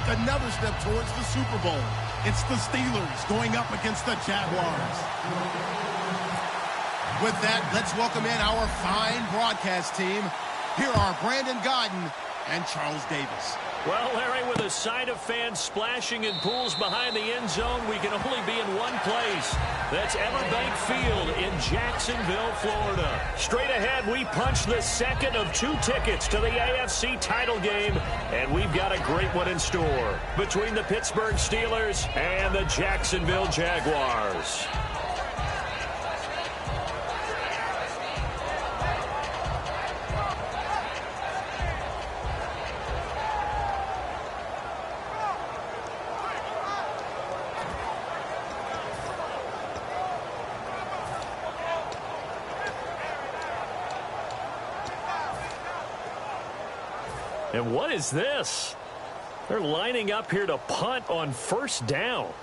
take another step towards the Super Bowl. It's the Steelers going up against the Jaguars. With that, let's welcome in our fine broadcast team. Here are Brandon Godden and Charles Davis. Well, Larry, with a sight of fans splashing in pools behind the end zone, we can only be in one place. That's Everbank Field in Jacksonville, Florida. Straight ahead, we punch the second of 2 tickets to the AFC title game, and we've got a great one in store between the Pittsburgh Steelers and the Jacksonville Jaguars. And what is this? They're lining up here to punt on first down.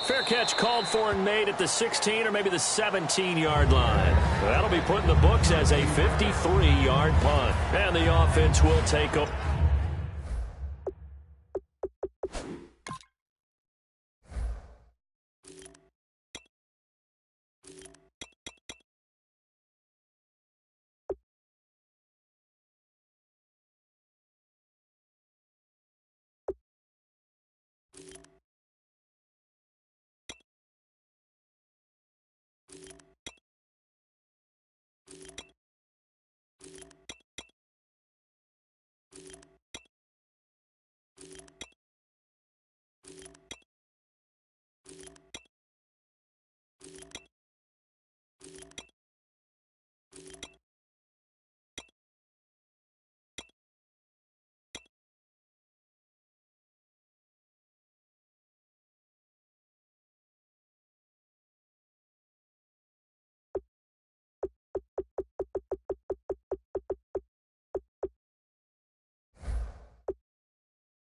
Fair catch called for and made at the 16 or maybe the 17-yard line. That'll be put in the books as a 53-yard punt. And the offense will take up.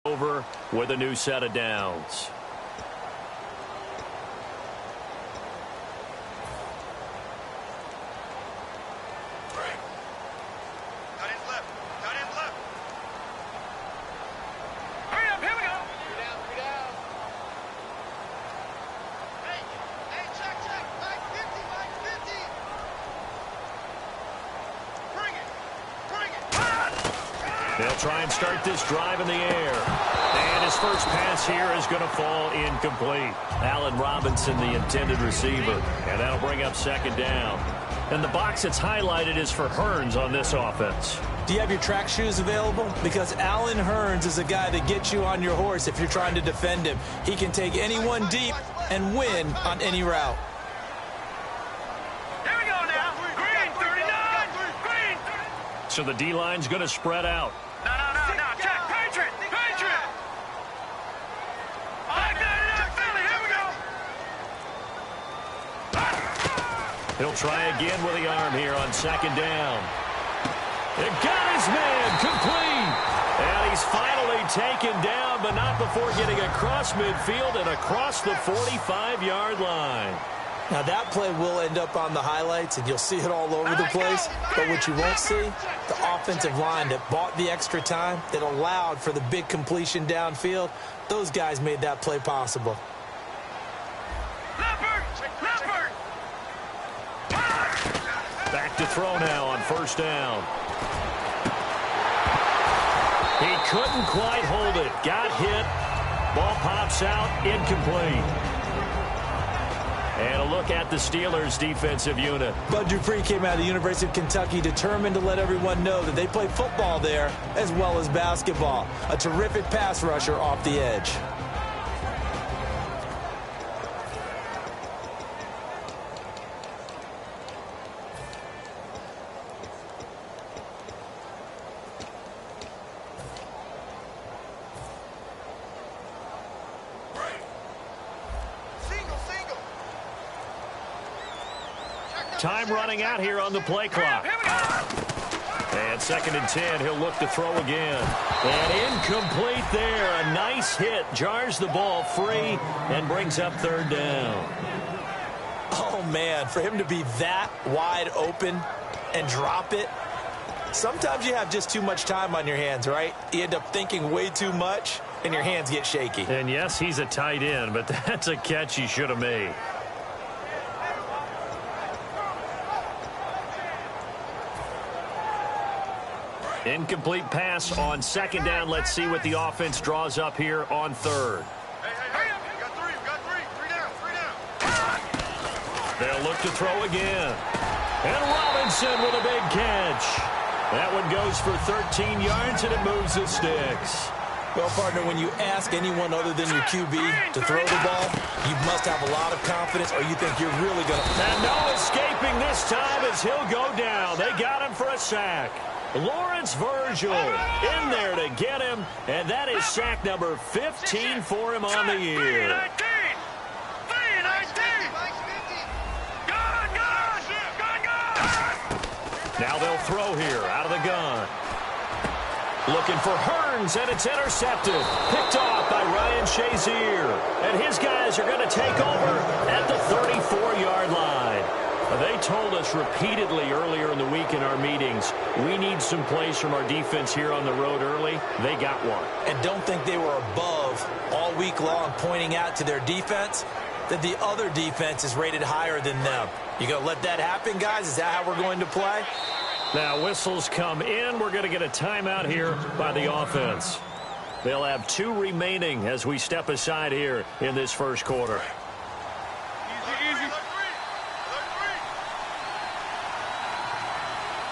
Over with a new set of downs. They'll try and start this drive in the air. And his first pass here is going to fall incomplete. Allen Robinson, the intended receiver. And that'll bring up second down. And the box that's highlighted is for Hearns on this offense. Do you have your track shoes available? Because Allen Hearns is a guy that gets you on your horse if you're trying to defend him. He can take anyone deep and win on any route. Here we go now. Green, 39. Green. So the D-line's going to spread out. No. Check. Patriot. I got it up, Philly. Here we go. He'll try again with the arm here on second down. It got his man complete. And he's finally taken down, but not before getting across midfield and across the 45-yard line. Now, that play will end up on the highlights, and you'll see it all over the place. But what you won't see, the offensive line that bought the extra time, that allowed for the big completion downfield, those guys made that play possible. Back to throw now on first down. He couldn't quite hold it. Got hit. Ball pops out. Incomplete. And a look at the Steelers' defensive unit. Bud Dupree came out of the University of Kentucky determined to let everyone know that they play football there as well as basketball. A terrific pass rusher off the edge. Time running out here on the play clock. And second and 10, he'll look to throw again. And incomplete there. A nice hit. Jars the ball free and brings up third down. Oh, man, for him to be that wide open and drop it. Sometimes you have just too much time on your hands, right? You end up thinking way too much, and your hands get shaky. And yes, he's a tight end, but that's a catch he should have made. Incomplete pass on second down. Let's see what the offense draws up here on third. Hey, we got three. Three down. They'll look to throw again. And Robinson with a big catch. That one goes for 13 yards, and it moves the sticks. Well, partner, when you ask anyone other than your QB to throw the ball, you must have a lot of confidence, or you think you're really going to... And no escaping this time as he'll go down. They got him for a sack. Lawrence Virgil in there to get him, and that is sack number 15 for him on the year. 3-19. Now they'll throw here out of the gun. Looking for Hearns, and it's intercepted. Picked off by Ryan Shazier. And his guys are going to take over at the 34-yard line. They told us repeatedly earlier in the week in our meetings, we need some plays from our defense here on the road early. They got one. And don't think they were above all week long pointing out to their defense that the other defense is rated higher than them. You going to let that happen, guys? Is that how we're going to play? Now whistles come in. We're going to get a timeout here by the offense. They'll have 2 remaining as we step aside here in this first quarter.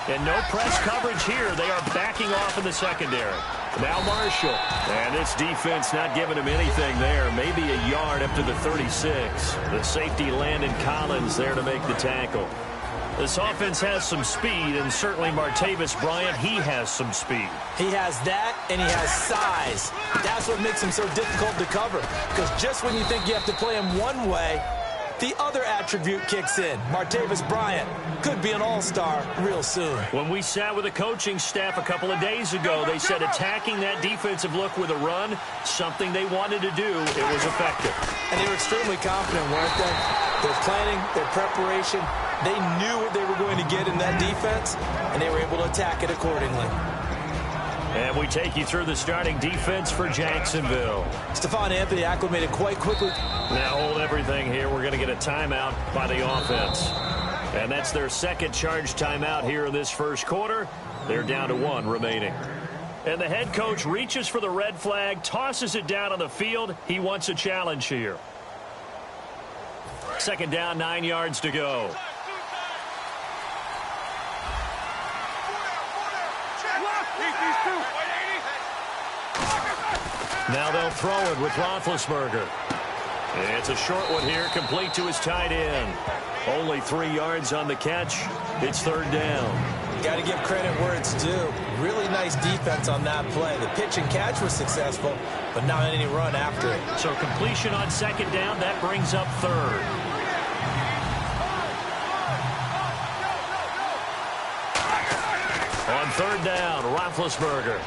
And no press coverage here. They are backing off in the secondary. Now Marshall. And this defense not giving him anything there. Maybe a yard up to the 36. The safety Landon Collins there to make the tackle. This offense has some speed, and certainly Martavis Bryant, he has some speed. He has that, and he has size. That's what makes him so difficult to cover. Because just when you think you have to play him one way, the other attribute kicks in. Martavis Bryant could be an all-star real soon. When we sat with the coaching staff a couple of days ago, they said attacking that defensive look with a run, something they wanted to do, it was effective. And they were extremely confident, weren't they? Their planning, their preparation, they knew what they were going to get in that defense, and they were able to attack it accordingly. And we take you through the starting defense for Jacksonville. Stephon Anthony acclimated quite quickly. Now hold everything here. We're going to get a timeout by the offense. And that's their second charge timeout here in this first quarter. They're down to 1 remaining. And the head coach reaches for the red flag, tosses it down on the field. He wants a challenge here. Second down, 9 yards to go. Now they'll throw it with Roethlisberger. It's a short one here, complete to his tight end. Only 3 yards on the catch. It's third down. Got to give credit where it's due. Really nice defense on that play. The pitch and catch was successful, but not any run after it. So completion on second down, that brings up third. On third down, Roethlisberger.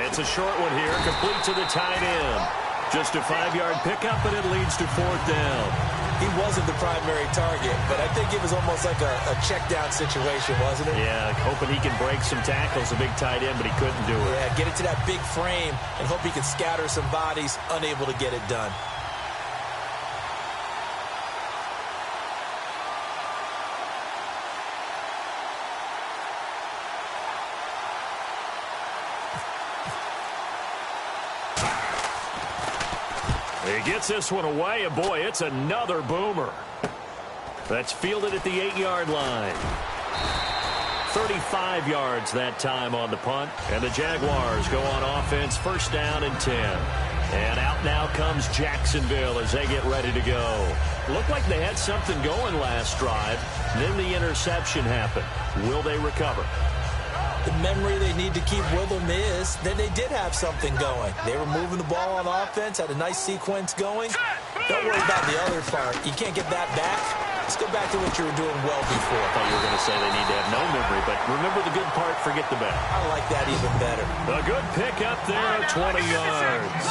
It's a short one here, complete to the tight end. Just a 5-yard pickup, and it leads to fourth down. He wasn't the primary target, but I think it was almost like a check-down situation, wasn't it? Yeah, hoping he can break some tackles, a big tight end, but he couldn't do it. Yeah, get it to that big frame and hope he can scatter some bodies, unable to get it done. He gets this one away, and boy, it's another boomer. That's fielded at the 8-yard line. 35 yards that time on the punt, and the Jaguars go on offense, first down and 10. And out now comes Jacksonville as they get ready to go. Looked like they had something going last drive. Then the interception happened. Will they recover? The memory they need to keep with them is that they did have something going. They were moving the ball on offense, had a nice sequence going. Don't worry about the other part. You can't get that back. Let's go back to what you were doing well before. I thought you were going to say they need to have no memory, but remember the good part, forget the bad. I like that even better. A good pick up there at 20 yards.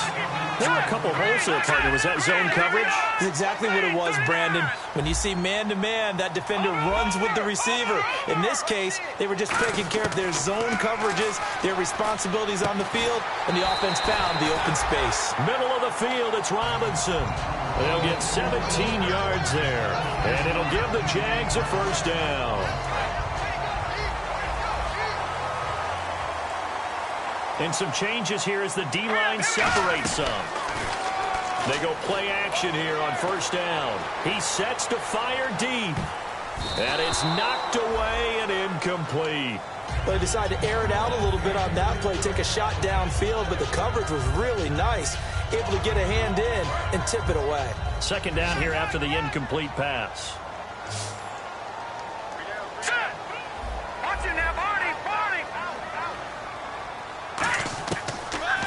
There were a couple holes there, partner. Was that zone coverage? That's exactly what it was, Brandon. When you see man-to-man, that defender runs with the receiver. In this case, they were just taking care of their zone coverages, their responsibilities on the field, and the offense found the open space. Middle of the field, it's Robinson. They'll get 17 yards there, and it'll give the Jags a first down. And some changes here as the D-line separates some. They go play action here on first down. He sets to fire deep. And it's knocked away and incomplete. But they decided to air it out a little bit on that play, take a shot downfield, but the coverage was really nice. Able to get a hand in and tip it away. Second down here after the incomplete pass.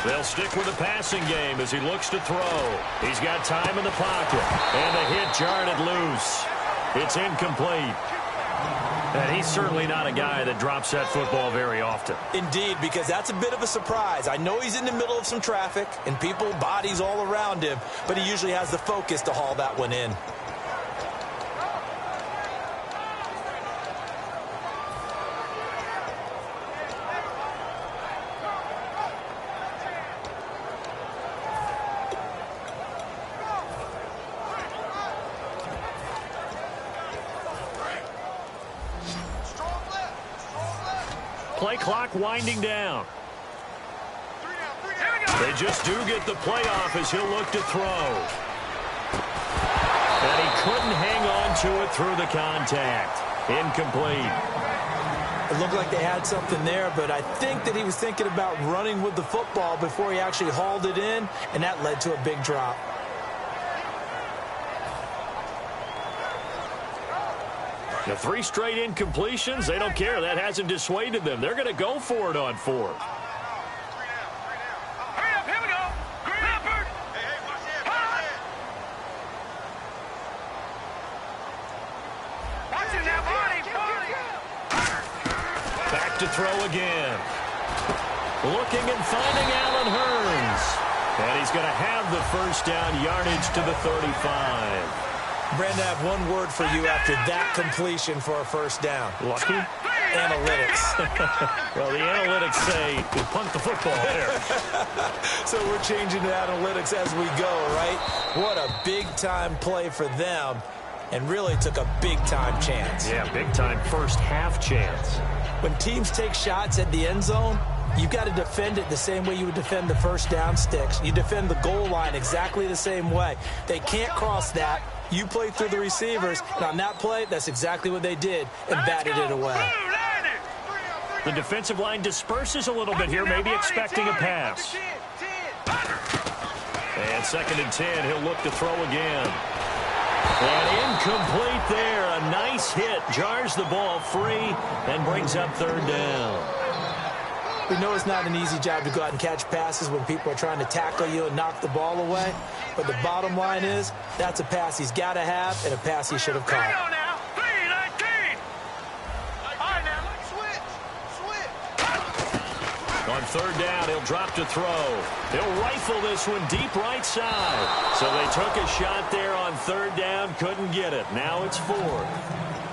They'll stick with the passing game as he looks to throw. He's got time in the pocket. And the hit jarred it loose. It's incomplete. And he's certainly not a guy that drops that football very often. Indeed, because that's a bit of a surprise. I know he's in the middle of some traffic and people, bodies all around him, but he usually has the focus to haul that one in. Play clock winding down. They just do get the playoff as he'll look to throw. And he couldn't hang on to it through the contact. Incomplete. It looked like they had something there, but I think that he was thinking about running with the football before he actually hauled it in, and that led to a big drop. The 3 straight incompletions, they don't care. That hasn't dissuaded them. They're going to go for it on 4th. Hurry up, here we go. Leopard. Hey, watch it. Watch it now, Barney. Back to throw again. Looking and finding Allen Hurns. And he's going to have the first down, yardage to the 35. Brandon, I have one word for you after that completion for a first down. Lucky? Analytics. Well, the analytics say you punt the football there. So we're changing the analytics as we go, right? What a big-time play for them, and really took a big-time chance. Yeah, big-time first half chance. When teams take shots at the end zone, you've got to defend it the same way you would defend the first down sticks. You defend the goal line exactly the same way. They can't cross that. You play through the receivers, and on that play, that's exactly what they did, and batted it away. The defensive line disperses a little bit here, maybe expecting a pass. And 2nd and 10, he'll look to throw again. And incomplete there. A nice hit. Jars the ball free and brings up 3rd down. We know it's not an easy job to go out and catch passes when people are trying to tackle you and knock the ball away. But the bottom line is, that's a pass he's got to have and a pass he should have caught. On 3rd down, he'll drop to throw. He'll rifle this one deep right side. So they took a shot there on 3rd down, couldn't get it. Now it's 4th.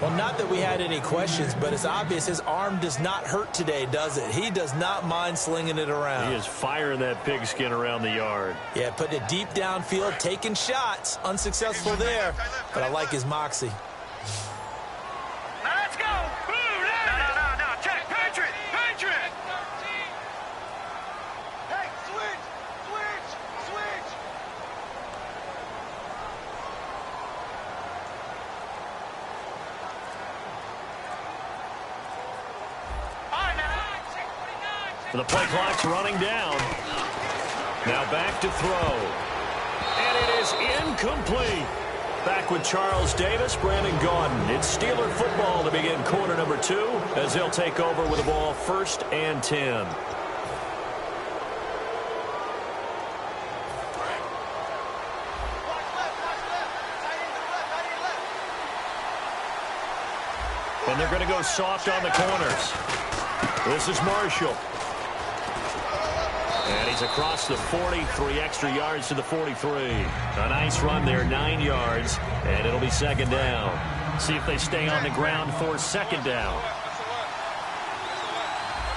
Well, not that we had any questions, but it's obvious his arm does not hurt today, does it? He does not mind slinging it around. He is firing that pigskin around the yard. Yeah, putting it deep downfield, taking shots. Unsuccessful there, but I like his moxie. Now let's go. No. Check. Patriot. Hey, switch. The play clock's running down. Now back to throw. And it is incomplete. Back with Charles Davis, Brandon Gaudin. It's Steeler football to begin quarter number 2 as they'll take over with the ball 1st and 10. And they're going to go soft on the corners. This is Marshall. And he's across the 40, 3 extra yards to the 43. A nice run there, 9 yards, and it'll be second down. See if they stay on the ground for second down.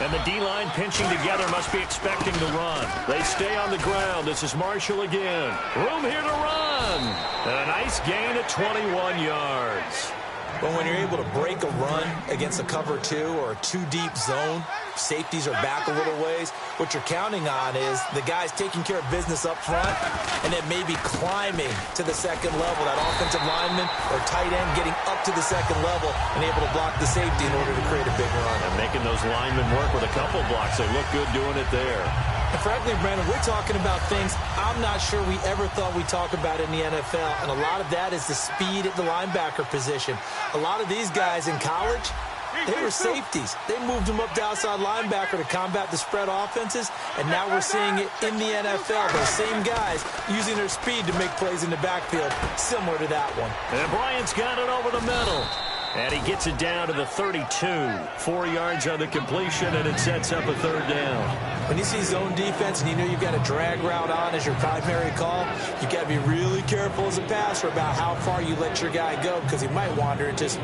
And the D-line pinching together, must be expecting the run. They stay on the ground. This is Marshall again. Room here to run. And a nice gain at 21 yards. But when you're able to break a run against a cover 2 or a 2-deep zone, safeties are back a little ways. What you're counting on is the guys taking care of business up front and then maybe climbing to the second level. That offensive lineman or tight end getting up to the second level and able to block the safety in order to create a big run. And making those linemen work with a couple blocks. They look good doing it there. And frankly, Brandon, we're talking about things I'm not sure we ever thought we'd talk about in the NFL. And a lot of that is the speed at the linebacker position. A lot of these guys in college, they were safeties. They moved them up to outside linebacker to combat the spread offenses, and now we're seeing it in the NFL. Those same guys using their speed to make plays in the backfield, similar to that one. And Bryant's got it over the middle. And he gets it down to the 32. 4 yards on the completion, and it sets up a third down. When you see zone defense and you know you've got a drag route on as your primary call, you've got to be really careful as a passer about how far you let your guy go because he might wander into some